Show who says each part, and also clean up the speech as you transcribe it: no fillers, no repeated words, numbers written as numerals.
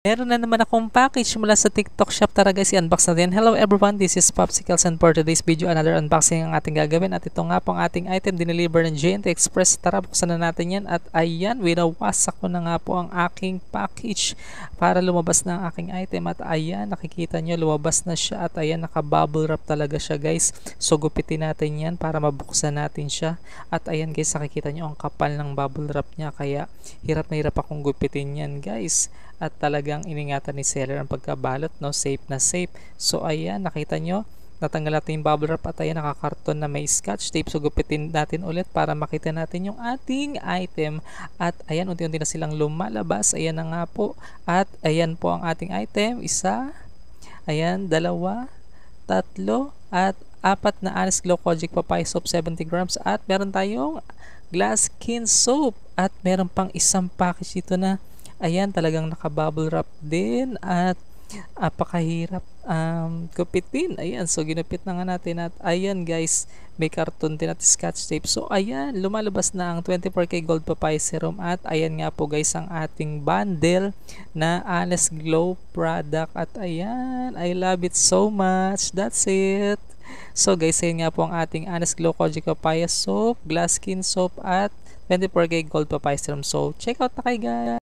Speaker 1: Meron na naman akong package mula sa TikTok shop. Tara guys, i-unbox natin. Hello everyone, this is Popsicles and for today's video, another unboxing ang ating gagawin. At ito nga po ang ating item, dineliver ng JNT Express. Tara, buksan na natin yan. At ayan, winawasak ko na nga po ang aking package para lumabas na ang aking item. At ayan, nakikita nyo, lumabas na siya. At ayan, naka-bubble wrap talaga siya guys. So gupitin natin yan para mabuksan natin siya. At ayan guys, nakikita nyo ang kapal ng bubble wrap niya. Kaya hirap na hirap akong gupitin yan guys. At talagang iningatan ni seller ang pagkabalot, no? Safe na safe. So ayan, nakita nyo, natanggal natin yung bubble wrap at ayan, nakakarton na may scotch tape. So gupitin natin ulit para makita natin yung ating item. At ayan, unti-unti na silang lumalabas. Ayan na nga po. At ayan po ang ating item. Isa, ayan, dalawa, tatlo, at apat na Honest Glow Kojic Papaya Soap 70 grams. At meron tayong glass skin soap. At meron pang isang package dito na ayan, talagang naka-bubble wrap din at apakahirap gupitin. Ayan, so ginupit na nga natin at ayan guys, may karton din at scotch tape. So ayan, lumalabas na ang 24K Gold Papaya Serum at ayan nga po guys ang ating bundle na Honest Glow product. At ayan, I love it so much. That's it. So guys, ayan nga po ang ating Honest Glow Kojic Papaya Soap, Glass Skin Soap at 24K Gold Papaya Serum. So check out na kayo guys.